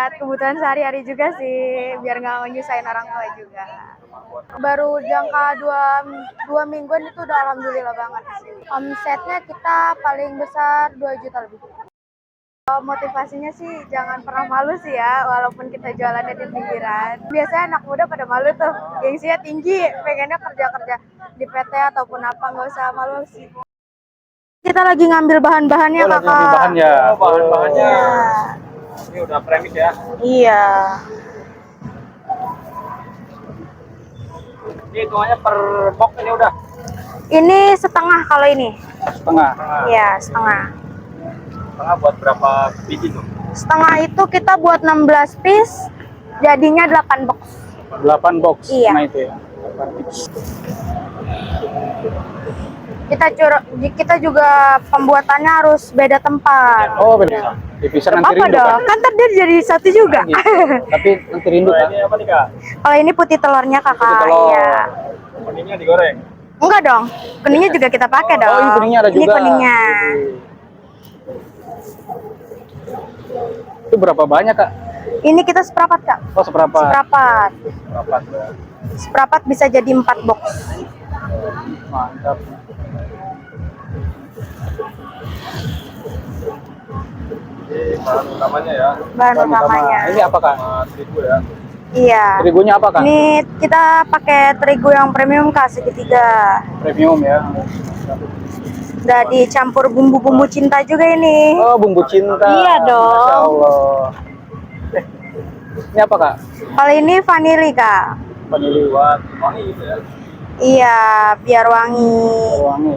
buat kebutuhan sehari-hari juga sih, biar nggak nyusahin orang tua juga. Baru jangka dua mingguan itu udah alhamdulillah banget sih. Omsetnya kita paling besar 2 juta lebih. Motivasinya sih jangan pernah malu sih ya, walaupun kita jualannya di pinggiran. Biasanya anak muda pada malu tuh, gengsinya tinggi, pengennya kerja-kerja di PT ataupun apa, nggak usah malu sih. Kita lagi ngambil bahan-bahannya, lagi kakak. ngambil bahan ya. Bahan-bahannya. Iya. Ini udah premis ya. Iya. Ini hitungannya per box ini udah. Ini setengah kalau ini. Setengah. Iya, setengah. Setengah buat berapa biji tuh? Setengah itu kita buat 16 piece, jadinya 8 box. 8 box. Iya. Nah itu ya. Kita juga pembuatannya harus beda tempat. Oh beda. Dipisah nanti Apa rindu dong? kan? Kan tadi jadi satu juga. Gitu. Tapi nanti rindu Nah, kan? ini apa nih kak? Kalau ini putih telurnya, kakak. Putih telur. Iya. Kuningnya digoreng. Enggak dong. Kuningnya juga kita pakai dong. Oh ini kuningnya ada Ini juga. kuningnya. Itu berapa banyak kak? Ini kita seperempat, Kak. Oh seberapa? Seperempat. Berapa? Seperempat bisa jadi 4 box. Mantap. Ini bahan utamanya ya. Bahan utamanya. Ini apa kak? Terigu ya. Iya. Terigunya apa kak? Ini kita pakai terigu yang premium, Kak, segitiga. Premium ya. Udah dicampur bumbu-bumbu cinta juga ini. Oh bumbu cinta. Iya dong. Masya Allah. Ini apa kak? Kalau ini vanili, Kak. Vanili buat wangi gitu ya. Iya, biar wangi. Wangi.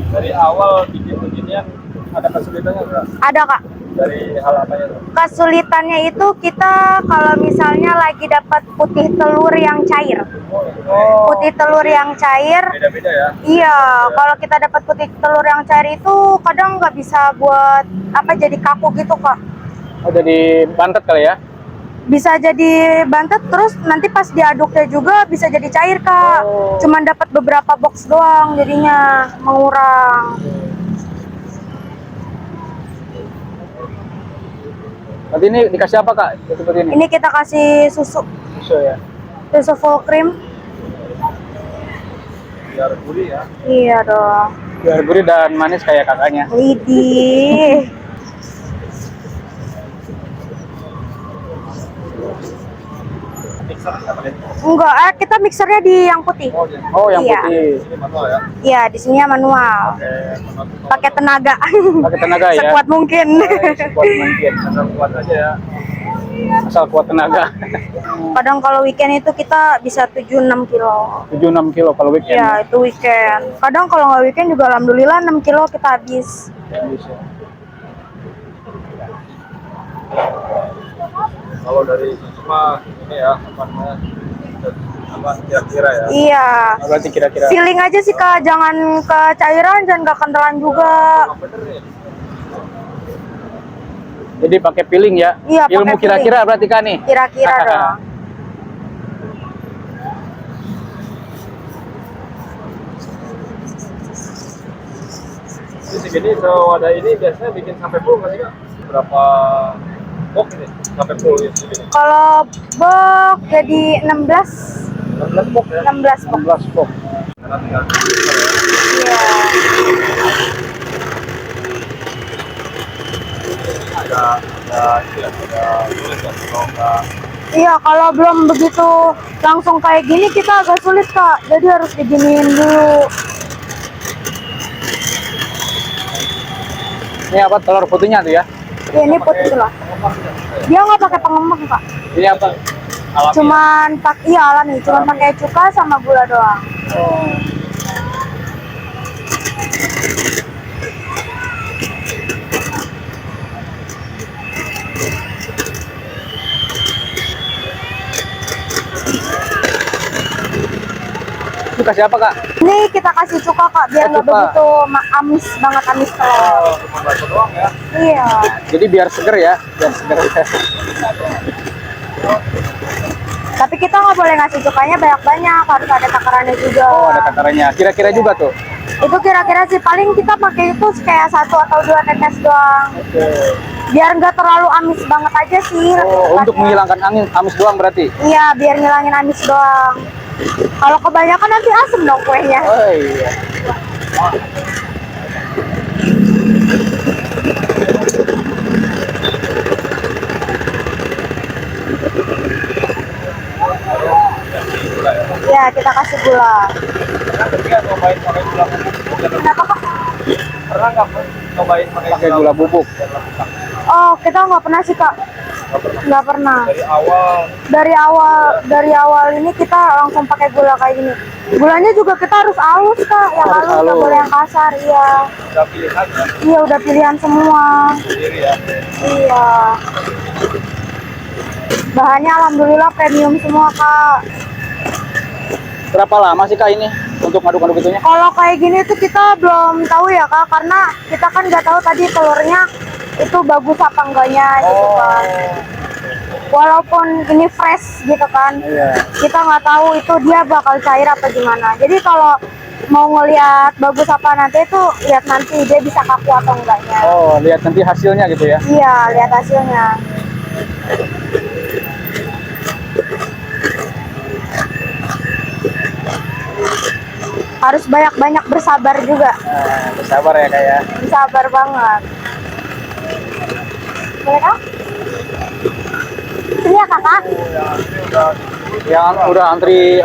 Dari awal bikin beginian ada kesulitannya nggak? Ada, Kak. Dari hal apanya tuh? Kesulitannya itu kita kalau misalnya lagi dapat putih telur yang cair. Oh, Putih telur yang cair. beda-beda ya. Iya, kalau kita dapat putih telur yang cair itu kadang nggak bisa buat apa, jadi kaku gitu, Kak. Oh jadi bantet kali ya? Bisa jadi bantet, terus nanti pas diaduknya juga bisa jadi cair, Kak. Oh. Cuman dapat beberapa box doang, jadinya mengurang. Nanti ini dikasih apa kak? Seperti ini? Ini kita kasih susu Ya. full cream. Biar gurih ya. Iya dong. Biar gurih dan manis kayak kakaknya. Widih. Mixer apa nih? Enggak, kita mixernya di yang putih. Oh, jadi Oh yang Iya. putih. ini manual ya. Iya, di sini manual. Manual. Pakai tenaga. Pakai tenaga ya. Sekuat mungkin. Kuat mungkin. Asal kuat aja ya. Asal kuat tenaga. Kadang kalau weekend itu kita bisa 7-6 kilo. 7-6 kilo kalau weekend. Iya, itu weekend. Kadang kalau nggak weekend juga alhamdulillah 6 kilo kita habis. Bisa. Kalau dari cuma ini ya apa namanya? Apa kira-kira ya? Iya. Nah, berarti kira-kira. Feeling aja sih, Kak, jangan kecairan dan nggak kentelan juga. Yang bener nih. Jadi pakai feeling ya. Iya, Ilmu pakai kira-kira berarti kan nih. Kira-kira dong. Jadi segini sewadah ini biasanya bikin sampai full nggak sih kak? Berapa box ini sampai full ya segini? Kalau box jadi 16 16 box ya? 16 box. 16 box. Karena tinggal Iya. ada itu ya, ada tulis ya kalau nggak. Iya, kalau belum begitu langsung kayak gini kita agak sulit, Kak. Jadi harus diginiin dulu. Ini apa telur putihnya tuh ya? Ya, ini putih lah. Dia nggak pakai pengembang, Kak. Ini apa? Alami. Cuman iya alami, cuman pakai cuka sama gula doang. Ini kasih apa kak? Ini kita kasih cuka, Kak, biar nggak Cuka. begitu amis banget, amis telur. Oh, cuma bakso doang ya? Iya. Jadi biar seger ya, biar seger. Tapi kita nggak boleh ngasih cukanya banyak-banyak, harus ada takarannya juga. Oh ada takarannya. Kira-kira juga tuh. Itu kira-kira sih paling kita pakai itu kayak 1 atau 2 tetes doang. Oke. Biar nggak terlalu amis banget aja sih. Oh, untuk menghilangkan angin amis doang berarti. Iya, biar ngilangin amis doang. Kalau kebanyakan nanti asem dong kuenya. Oh iya. Iya, kita kasih gula. Pernah nggak nyobain pakai gula bubuk? Kenapa kok? Pernah nggak nyobain Pakai gula bubuk. Oh, kita nggak pernah sih kak. Nggak pernah. Dari awal ini kita langsung pakai gula kayak gini. Gulanya juga kita harus halus kak, yang Harus halus, nggak halus. boleh yang kasar. Iya, Udah pilihan ya iya udah pilihan semua. sendiri ya. Iya. Bahannya alhamdulillah premium semua kak. Berapa lama sih kak ini untuk ngaduk-ngaduk itunya? Kalau kayak gini tuh kita belum tahu ya kak, karena kita kan nggak tahu tadi telurnya itu bagus apa enggaknya gitu kan. Walaupun ini fresh gitu kan, Iya. kita nggak tahu itu dia bakal cair apa gimana. Jadi kalau mau ngelihat bagus apa nanti itu lihat nanti dia bisa kaku atau enggaknya. Oh, lihat nanti hasilnya gitu ya. Iya, lihat hasilnya. Harus banyak-banyak bersabar juga. Nah, bersabar ya kak ya. Bersabar banget. Boleh kak? Ini ya kakak? Yang udah antri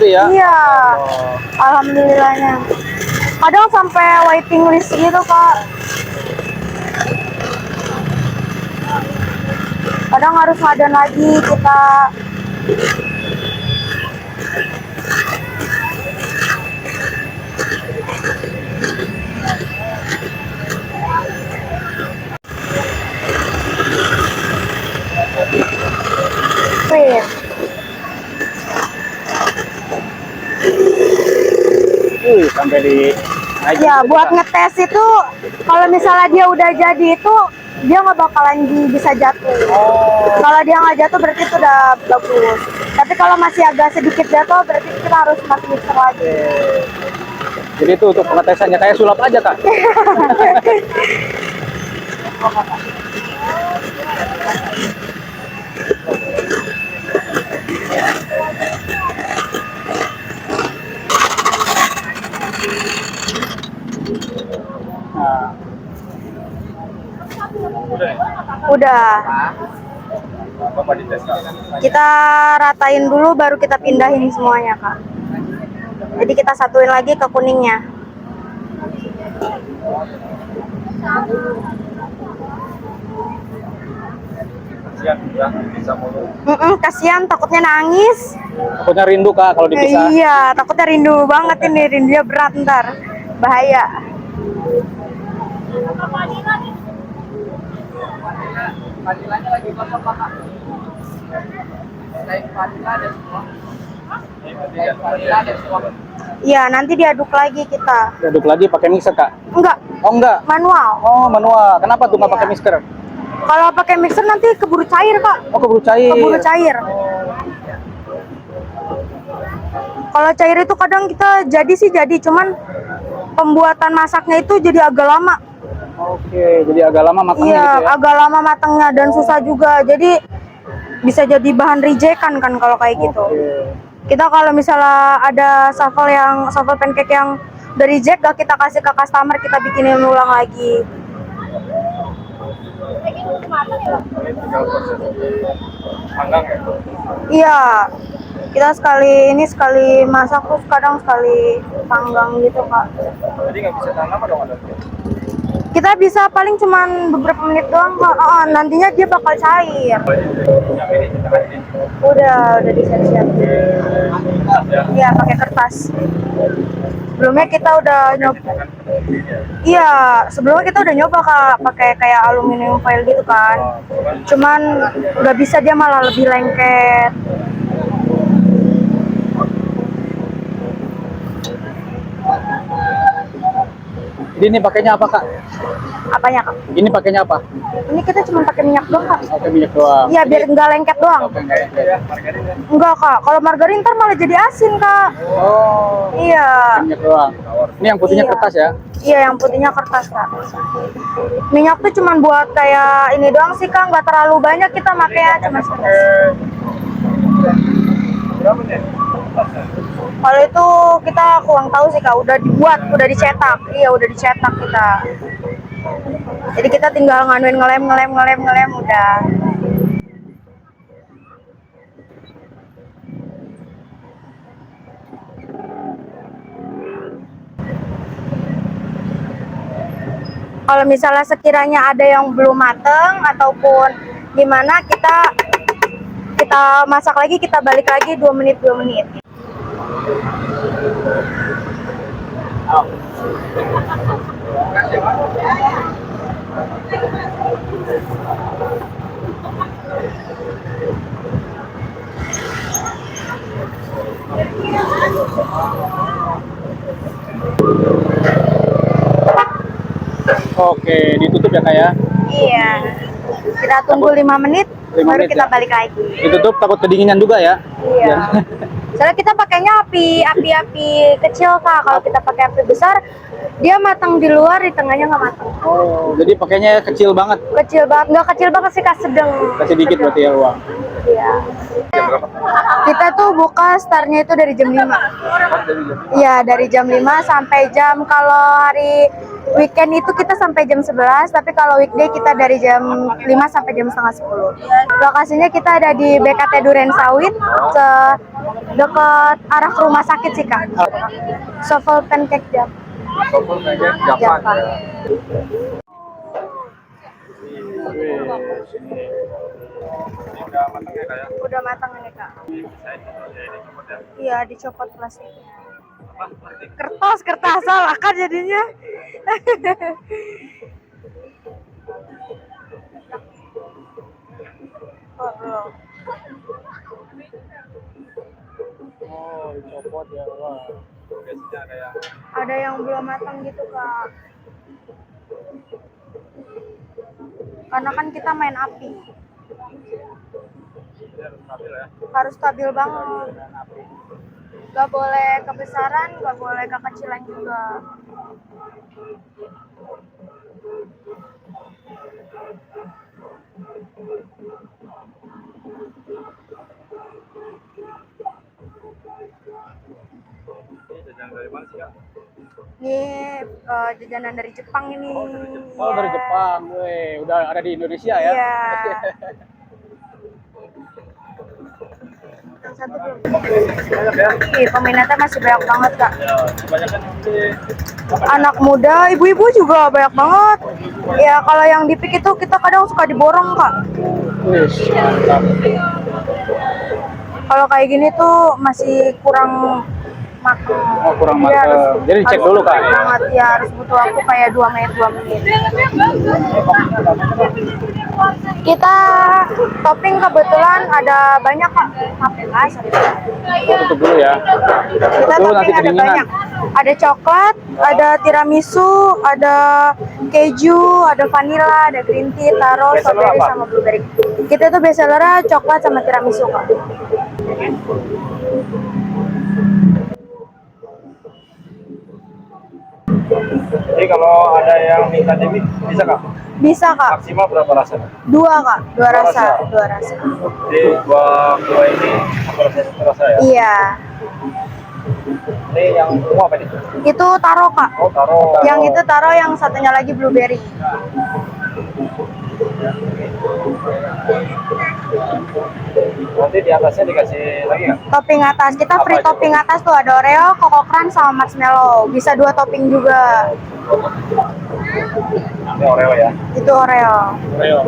ya. Iya. Oh. Alhamdulillahnya. Kadang sampai waiting list gitu kak. Kadang harus ngadan lagi kita. Sip. Sampai di naik Ya, gitu, buat Kak. ngetes itu kalau misalnya dia udah jadi itu dia nggak bakalan bisa jatuh. Kalau dia nggak jatuh berarti itu udah bagus. Tapi kalau masih agak sedikit jatuh berarti kita harus pakai mixer lagi. Jadi itu untuk pengetesannya kayak sulap aja kak. Nah, Udah. Bapak dites Kak. Kita ratain dulu baru kita pindahin semuanya kak. Jadi kita satuin lagi ke kuningnya. Kasihan ya bisa mulu. Kasihan takutnya nangis. takutnya rindu kak kalau dipisah. Iya, takutnya rindu banget ini, rindunya berat ntar. Bahaya. Iya, nanti diaduk lagi kita. Aduk lagi pakai mixer kak? Enggak, Oh enggak. manual. Oh manual. Kenapa tuh nggak Iya. pakai mixer? Kalau pakai mixer nanti keburu cair, Kak. Oh keburu cair. Keburu cair. Kalau cair itu kadang kita jadi sih jadi, cuman pembuatan masaknya itu jadi agak lama. Oke, jadi agak lama matangnya Iya, gitu ya. agak lama matangnya dan susah juga. Jadi bisa jadi bahan rejekan kan kalau kayak gitu. Oke. Kita kalau misalnya ada shuffle pancake yang udah reject, gak kita kasih ke customer, kita bikinin ulang lagi. Tinggal proses panggang ya. Iya, kita sekali masak terus kadang sekali panggang gitu kak. Jadi nggak bisa tahan lama dong ada. Kita bisa paling cuman beberapa menit doang kak. Nantinya dia bakal cair. Yang ini kita kasih. Udah disiap-siap. Ya. Iya, pakai kertas. Sebelumnya kita udah nyoba. Iya, sebelumnya kita udah nyoba kak pakai kayak aluminium foil gitu kan. Cuman nggak bisa, dia malah lebih lengket. Ini pakainya apa kak? Apanya kak? Ini pakainya apa? Ini kita cuma pakai minyak doang kak. Pakai minyak doang. Iya biar nggak lengket doang. Oke, enggak ya. Enggak kak, kalau margarin ntar malah jadi asin kak. Oh, Iya. minyak doang. Ini yang putihnya Iya. kertas ya? Iya yang putihnya kertas kak. Minyak tuh cuma buat kayak ini doang sih kak, nggak terlalu banyak kita makanya cuma sekedar. Berapa nih? Kalau itu kita kurang tahu sih kak, udah dibuat, udah dicetak. Iya udah dicetak kita. Jadi kita tinggal nganuin ngelem udah. Kalau misalnya sekiranya ada yang belum mateng ataupun gimana kita masak lagi, kita balik lagi 2 menit. Oke, ditutup ya kak ya? Iya. Kita tunggu 5 menit, 5 baru menit kita ya? balik lagi. Ditutup takut kedinginan juga ya? Iya. Soalnya kita pakainya api kecil kak. Kalau kita pakai api besar, dia matang di luar, di tengahnya nggak matang. Oh, jadi pakainya kecil banget. Kecil banget, nggak kecil banget sih kak, sedang. Kasih dikit Sedang. berarti ya uang. Iya. Jam berapa? Kita tuh buka startnya itu dari jam 5. Iya, dari jam 5 sampai jam, kalau hari weekend itu kita sampai jam 11, tapi kalau weekday kita dari jam 5 sampai jam setengah 10. Lokasinya kita ada di BKT Duren Sawit, dekat arah ke rumah sakit sih kak. Shuffle pancake jam. Sopul kayaknya Japan. Japan. Udah matang ya kayak. Udah matang ini kak. Iya, dicopot plastiknya. Kertas salah kan jadinya. Oh, belum. Oh, dicopot ya, wah. Biasanya kayak Ada yang belum matang gitu kak. Karena kan kita main api, harus stabil ya. harus stabil banget. Gak boleh kebesaran, gak boleh kekecilan juga. Ini jajan dari mana sih kak? Ini jajanan dari Jepang ini. Oh, dari Iya. Jepang, weh. Udah ada di Indonesia ya? Iya. Yang satu belum. Banyak ya? Ih, peminatnya masih banyak banget kak. Ya, kebanyakan di Anak muda, ibu-ibu juga banyak banget. Ya kalau yang di Pik itu kita kadang suka diborong kak. Wih, mantap. Kalau kayak gini tuh masih kurang matang. Oh, kurang Iya, matang. Jadi dicek harus dulu, Kak, matang ya? banget. Ya harus butuh waktu kayak 2 menit. Kita topping kebetulan ada banyak kak. Oh, tutup dulu ya. Kita Tutup dulu nanti topping ada kedinginan. banyak. Ada coklat, ada tiramisu, ada keju, ada vanilla, ada green tea, taro, Bestseller strawberry apa? sama blueberry. Kita tuh bestsellernya coklat sama tiramisu kak. Jadi kalau ada yang minta demit bisa kak? Bisa kak. Maksimal berapa rasa? 2 kak, 2 rasa, rasa. 2 rasa. Jadi dua ini satu rasa ya? Iya. Ini yang ungu apa nih? Itu taro kak. Oh taro. Yang itu taro, yang satunya lagi blueberry. Nanti di atasnya dikasih lagi nggak? Topping atas, kita Apa free aja? topping atas tuh ada Oreo, Coco Crunch sama marshmallow. Bisa 2 topping juga. Ini Oreo ya? Itu Oreo. Ayo.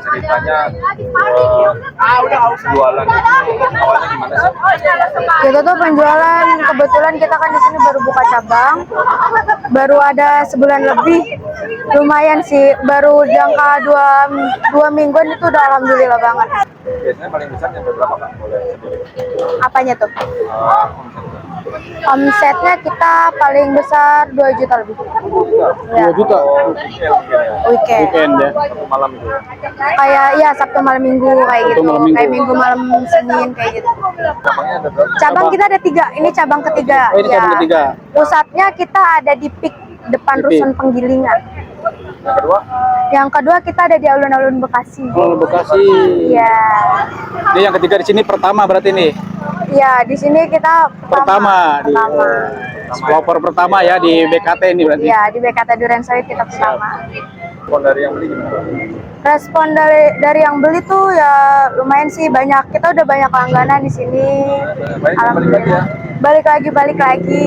ceritanya jualan itu awalnya gimana sih? Kita tuh penjualan, kebetulan kita kan di sini baru buka cabang, baru ada sebulan lebih, lumayan sih, baru jangka dua mingguan itu udah alhamdulillah banget. Biasanya paling besar nyampe berapa Kak? Boleh sedikit. Apanya tuh? Omsetnya. Omsetnya kita paling besar 2 juta lebih. 2 Ya. 2 juta. Oh, weekend ya. Weekend. Weekend ya. Satu malam itu ya. Kayak ya Sabtu malam Minggu kayak Sabtu gitu, malam Minggu. kayak Minggu malam Senin kayak gitu. Cabangnya ada berapa? Cabang kita ada 3, ini cabang ketiga. Oh, ini cabang ketiga. Pusatnya kita ada di PIK depan Di PIK. Rusun Penggilingan. Yang kedua? Yang kedua kita ada di alun-alun Bekasi. Oh, Bekasi. Iya. Ini yang ketiga di sini pertama berarti nih. Iya, di sini kita Pertama di pertama. pelopor pertama ya di BKT ini berarti. Iya, di BKT Duren Sawit kita pertama. Respon dari yang beli gimana? Respon dari yang beli tuh ya lumayan sih, banyak. Kita udah banyak langganan di sini. Baik, balik lagi ya. Balik lagi.